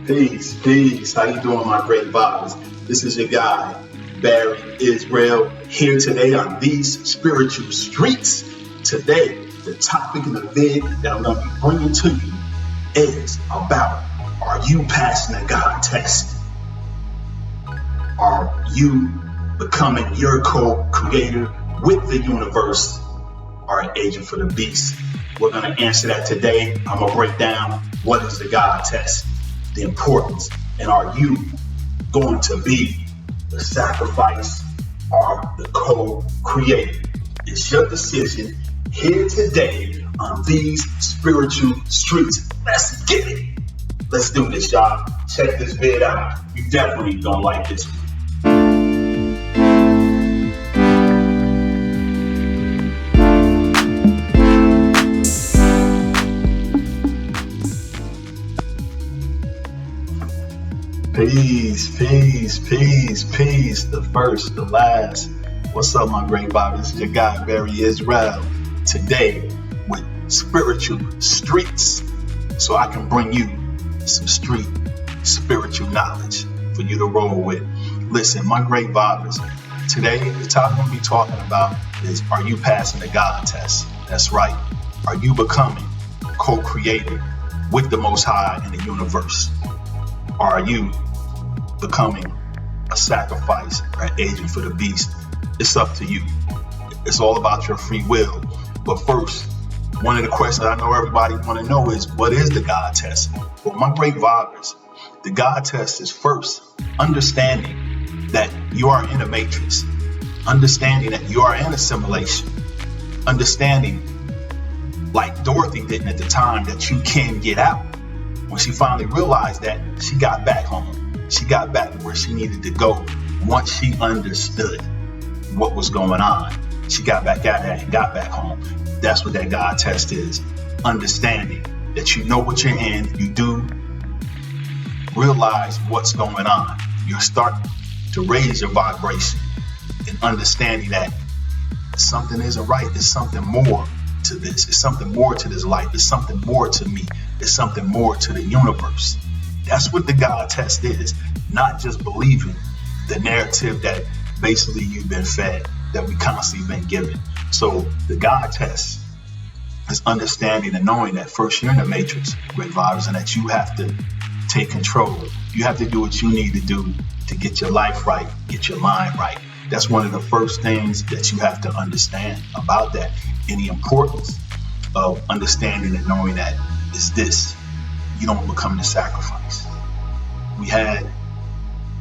Peace, peace. How you doing, my great vibes? This is your guy, Barry Israel, here today on these spiritual streets. Today, the topic and the vid that I'm going to be bringing to you is about, are you passing the God test? Are you becoming your co-creator with the universe, or an agent for the beast? We're going to answer that today. I'm going to break down what is the God test, the importance, and are you going to be the sacrifice or the co-creator? It's your decision here today on these spiritual streets. Let's get it. Let's do this, y'all. Check this vid out. You definitely don't like this one. Peace, peace, peace, peace. The first, the last. What's up, my great Bible? This is your guy, Barry Israel. Today, with spiritual streets, so I can bring you some street spiritual knowledge for you to roll with. Listen, my great vibers. Today, the topic I'm going to be talking about is, are you passing the God test? That's right. Are you becoming co-creator with the Most High in the universe? Or are you becoming a sacrifice or an agent for the beast? It's up to you. It's all about your free will. But first, one of the questions I know everybody want to know is, what is the God test? Well, my great vibers, the God test is first understanding that you are in a matrix, understanding that you are in a simulation, understanding, like Dorothy didn't at the time, that you can get out. When she finally realized that, she got back home. She got back where she needed to go once she understood what was going on. She got back at that and got back home. That's what that God test is. Understanding that you know what you're in. You do realize what's going on. You're starting to raise your vibration and understanding that something isn't right. There's something more to this. It's something more to this life. It's something more to me. It's something more to the universe. That's what the God test is. Not just believing the narrative that basically you've been fed, that we constantly been given. So the God test is understanding and knowing that first you're in the matrix, great vibes, and that you have to take control. You have to do what you need to do to get your life right, get your mind right. That's one of the first things that you have to understand about that. And the importance of understanding and knowing that is this: you don't become the sacrifice. We had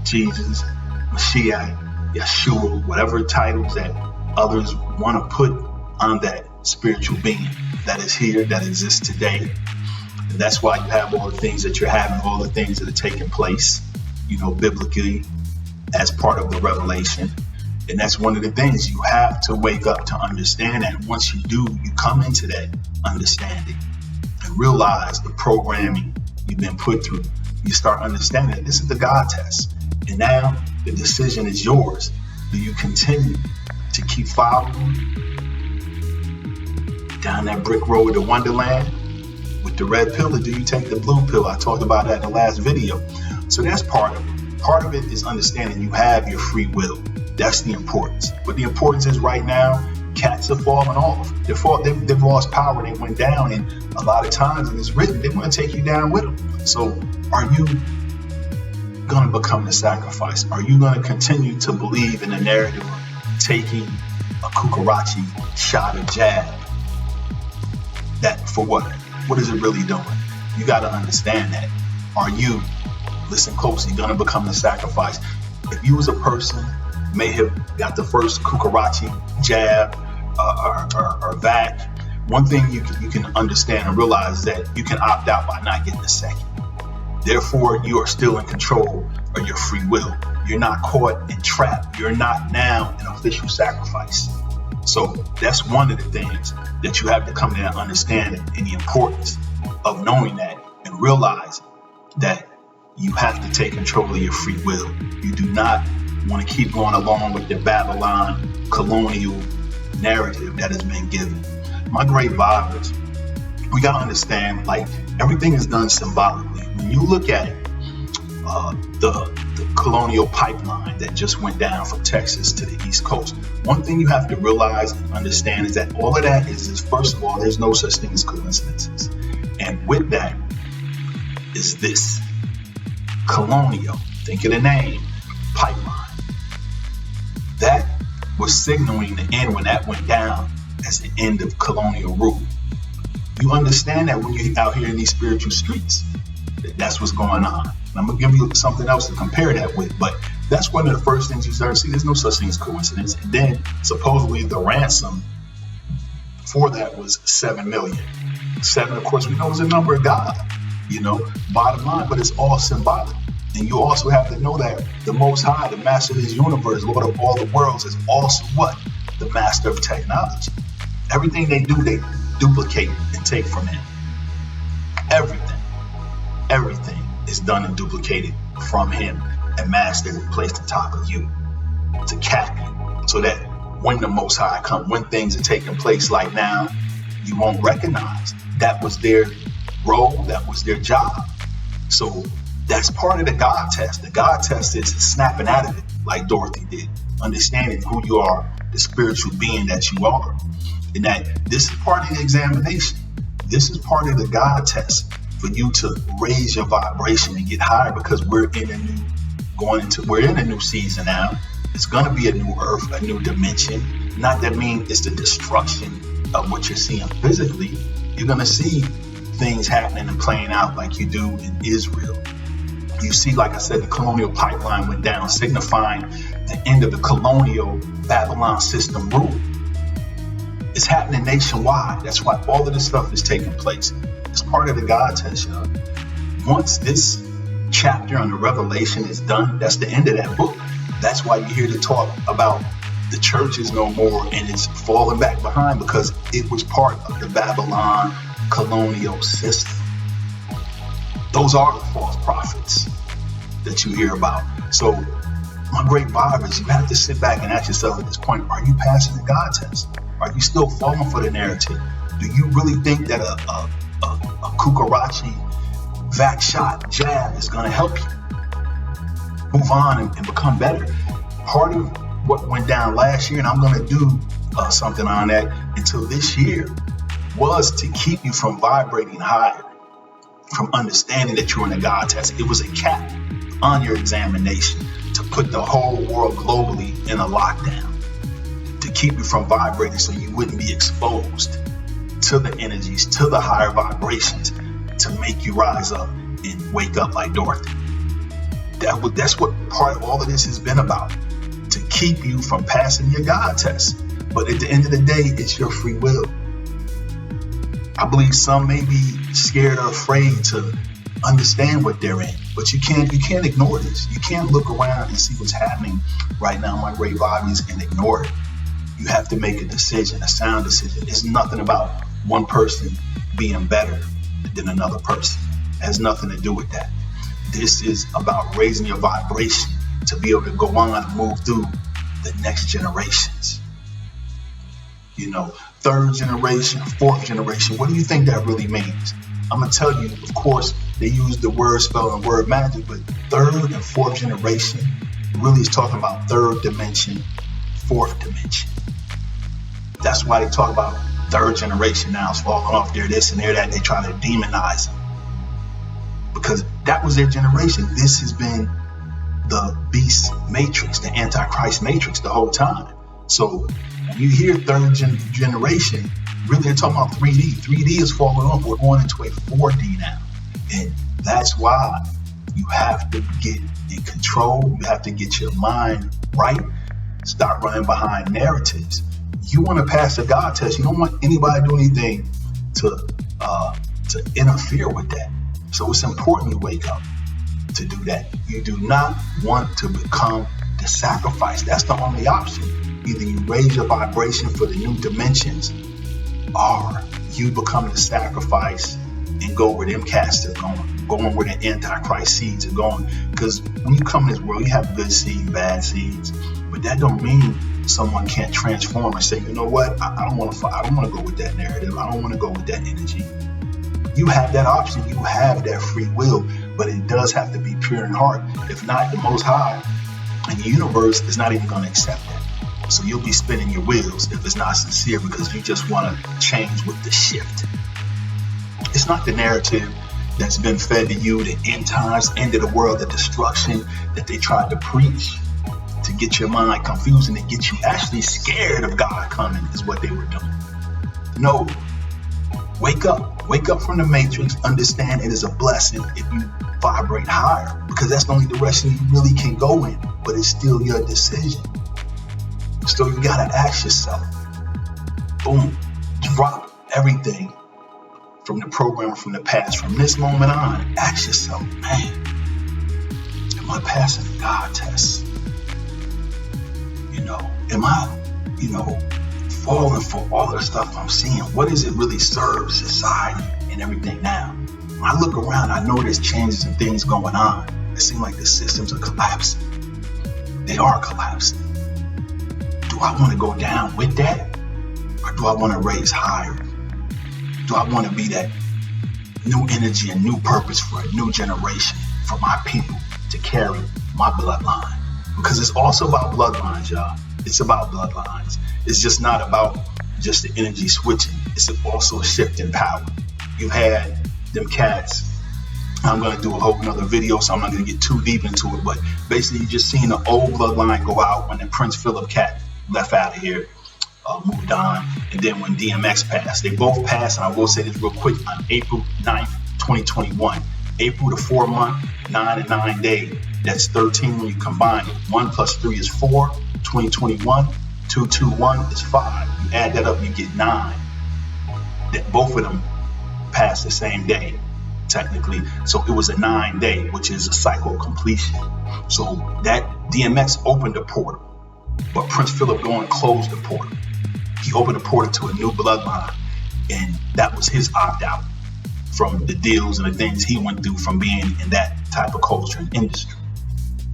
Jesus, Mashiach, Yeshua, whatever titles that others want to put on that spiritual being that is here, that exists today. And that's why you have all the things that you're having, all the things that are taking place, biblically as part of the revelation. And that's one of the things you have to wake up to understand. And once you do, you come into that understanding and realize the programming you've been put through. You start understanding that this is the God test. And now the decision is yours. Do you continue to keep following down that brick road to Wonderland with the red pill, or do you take the blue pill? I talked about that in the last video. So that's part of it. Part of it is understanding you have your free will. That's the importance. But the importance is right now, cats are falling off. They've lost power. They went down, and a lot of times, and it's written, they want to take you down with them. So are you going to become the sacrifice? Are you going to continue to believe in the narrative of taking a kukarachi shot, a jab? That for what? What is it really doing? You got to understand that. Are you, listen closely, going to become the sacrifice? If you as a person may have got the first kukarachi jab or vac, one thing you can understand and realize is that you can opt out by not getting the second. Therefore, you are still in control of your free will. You're not caught and trapped. You're not now an official sacrifice. So that's one of the things that you have to come to that understanding, and the importance of knowing that and realize that you have to take control of your free will. You do not want to keep going along with the Babylon colonial narrative that has been given. My great vibers, we got to understand, like, everything is done symbolically. When you look at it, the colonial pipeline that just went down from Texas to the East Coast. One thing you have to realize and understand is that all of that is first of all, there's no such thing as coincidences. And with that is this colonial, think of the name, pipeline. That was signaling the end when that went down as the end of colonial rule. You understand that when you're out here in these spiritual streets, that's what's going on. And I'm going to give you something else to compare that with, but that's one of the first things you start to see. There's no such thing as coincidence. And then supposedly the ransom for that was 7 million. 7, of course, we know is a number of God, bottom line, but it's all symbolic. And you also have to know that the Most High, the Master of this universe, Lord of all the worlds, is also what? The Master of technology. Everything they do, they duplicate and take from him. Everything is done and duplicated from him and mastered and placed on top of you to cap you, so that when the Most High come, when things are taking place like now, you won't recognize that was their role, that was their job. So that's part of the God test. The God test is snapping out of it like Dorothy did, understanding who you are, the spiritual being that you are, and that this is part of the examination. This is part of the God test for you to raise your vibration and get higher, because we're in a new season now. It's going to be a new earth, a new dimension. Not that means it's the destruction of what you're seeing physically. You're going to see things happening and playing out like you do in Israel. You see, like I said, the colonial pipeline went down, signifying the end of the colonial Babylon system rule. It's happening nationwide. That's why all of this stuff is taking place. It's part of the God test, y'all. Once this chapter on the Revelation is done, that's the end of that book. That's why you hear the talk about the church is no more and it's falling back behind, because it was part of the Babylon colonial system. Those are the false prophets that you hear about. So my great vibe is you have to sit back and ask yourself at this point, are you passing the God test? Are you still falling for the narrative? Do you really think that a Kukarachi vac shot jab is going to help you move on and become better? Part of what went down last year, and I'm going to do something on that until this year, was to keep you from vibrating higher, from understanding that you're in a God test. It was a cap on your examination to put the whole world globally in a lockdown, to keep you from vibrating so you wouldn't be exposed to the energies, to the higher vibrations, to make you rise up and wake up like Dorothy. That's what part of all of this has been about, to keep you from passing your God test. But at the end of the day, it's your free will. I believe some may be scared or afraid to understand what they're in, but you can't ignore this. You can't look around and see what's happening right now, my great bodies, and ignore it. You have to make a decision, a sound decision. It's nothing about one person being better than another person. It has nothing to do with that. This is about raising your vibration to be able to go on and move through the next generations. Third generation, fourth generation. What do you think that really means? I'm going to tell you, of course, they use the word spell and word magic, but third and fourth generation really is talking about third dimension, fourth dimension. That's why they talk about third generation now. It's falling off there, this and there, that. They try to demonize them, because that was their generation. This has been the beast matrix, the Antichrist matrix the whole time. So when you hear third generation, really they're talking about 3D. 3D is falling off. We're going into a 4D now. And that's why you have to get in control. You have to get your mind right. Start running behind narratives. You want to pass the God test. You don't want anybody to do anything to interfere with that. So it's important you wake up to do that. You do not want to become the sacrifice. That's the only option. Either you raise your vibration for the new dimensions, or you become the sacrifice and go where them cats are going where the Antichrist seeds are going. Because when you come in this world, you have good seeds, bad seeds, but that don't mean someone can't transform and say, you know what, I don't want to go with that narrative. I don't want to go with that energy. You have that option. You have that free will, but it does have to be pure in heart. If not, the Most High and the universe is not even going to accept that. So you'll be spinning your wheels if it's not sincere, because you just want to change with the shift. It's not the narrative that's been fed to you, the end times, end of the world, the destruction that they tried to preach to get your mind confused and to get you actually scared of God coming, is what they were doing. No. Wake up. Wake up from the matrix. Understand it is a blessing if you vibrate higher, because that's the only direction you really can go in, but it's still your decision. So you gotta ask yourself, boom, drop everything from the program from the past. From this moment on, ask yourself, man, am I passing the God test? Am I, falling for all the stuff I'm seeing? What does it really serve society and everything now? When I look around, I know there's changes and things going on. It seems like the systems are collapsing. They are collapsing. Do I want to go down with that? Or do I want to raise higher? Do I want to be that new energy and new purpose for a new generation, for my people to carry my bloodline? Because it's also about bloodlines, y'all. It's about bloodlines. It's just not about just the energy switching. It's also a shift in power. You've had them cats. I'm going to do a whole nother video, so I'm not going to get too deep into it. But basically, you just seen the old bloodline go out when the Prince Philip cat left out of here, moved on. And then when DMX passed, they both passed. And I will say this real quick, on April 9th, 2021. April the 4 month, 9 and 9 day. That's 13 when you combine it. 1 plus 3 is 4. 2021, 221 is 5. You add that up, you get 9. That both of them passed the same day, technically. So it was a 9 day, which is a cycle of completion. So that DMX opened the portal, but Prince Philip going closed the portal. He opened the portal to a new bloodline, and that was his opt-out from the deals and the things he went through from being in that type of culture and industry.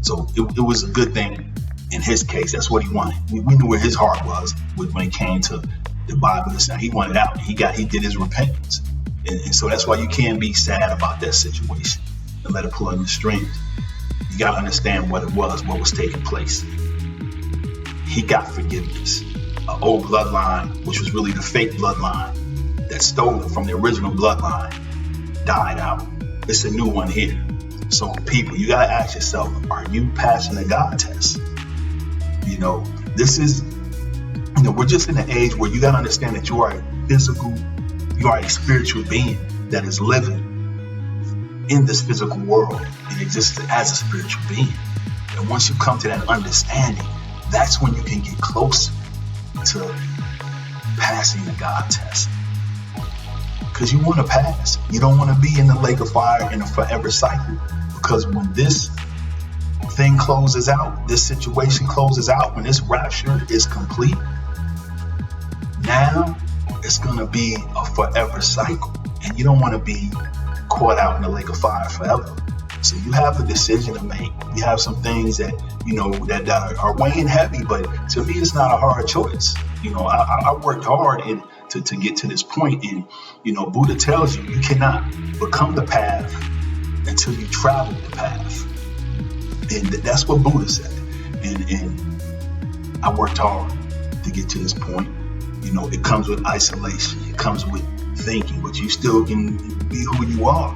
So it was a good thing in his case. That's what he wanted. We knew where his heart was when it came to the Bible. He wanted out. He did his repentance. And so that's why you can't be sad about that situation and let it pull on your strings. You got to understand what it was, what was taking place. He got forgiveness. An old bloodline, which was really the fake bloodline that stole it from the original bloodline, died out. It's a new one here. So people, you got to ask yourself, are you passing the God test? This is, we're just in an age where you got to understand that you are a spiritual being that is living in this physical world and exists as a spiritual being. And once you come to that understanding, that's when you can get closer to passing the God test. Because you want to pass. You don't want to be in the lake of fire in a forever cycle. Because when this thing closes out, this situation closes out, when this rapture is complete, now it's going to be a forever cycle. And you don't want to be caught out in the lake of fire forever. So you have a decision to make. You have some things that, that are weighing heavy, but to me, it's not a hard choice. I worked hard to get to this point. And, Buddha tells you, you cannot become the path until you travel the path. And that's what Buddha said. And I worked hard to get to this point. It comes with isolation. It comes with thinking, but you still can be who you are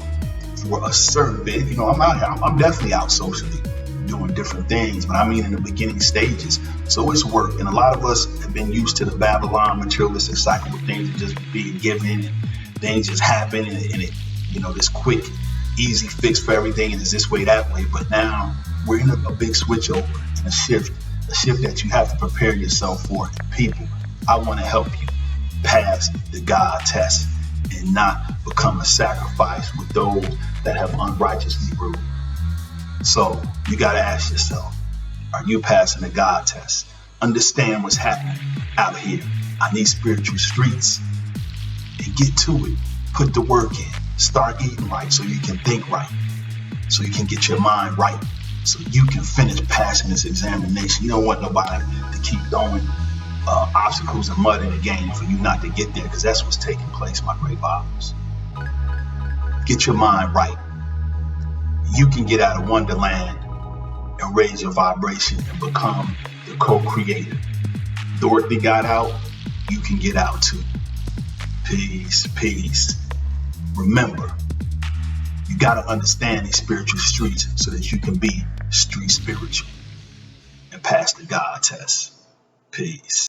for a certain bit. I'm definitely out socially doing different things, but I mean in the beginning stages. So it's work. And a lot of us have been used to the Babylon materialistic cycle of things just being given and things just happen and it, this quick, easy fix for everything and it's this way, that way. But now we're in a big switch over and a shift that you have to prepare yourself for. People, I want to help you pass the God test and not become a sacrifice with those that have unrighteously ruled. So you got to ask yourself, are you passing the God test? Understand what's happening out here on these spiritual streets and get to it. Put the work in. Start eating right so you can think right, so you can get your mind right, so you can finish passing this examination. You don't want nobody to keep throwing obstacles and mud in the game for you not to get there, because that's what's taking place, my great fathers. get your mind right, you can get out of Wonderland and raise your vibration and become the co-creator. Dorothy got out, you can get out too. Peace, peace. Remember, you got to understand these spiritual streets so that you can be street spiritual and pass the God test. Peace.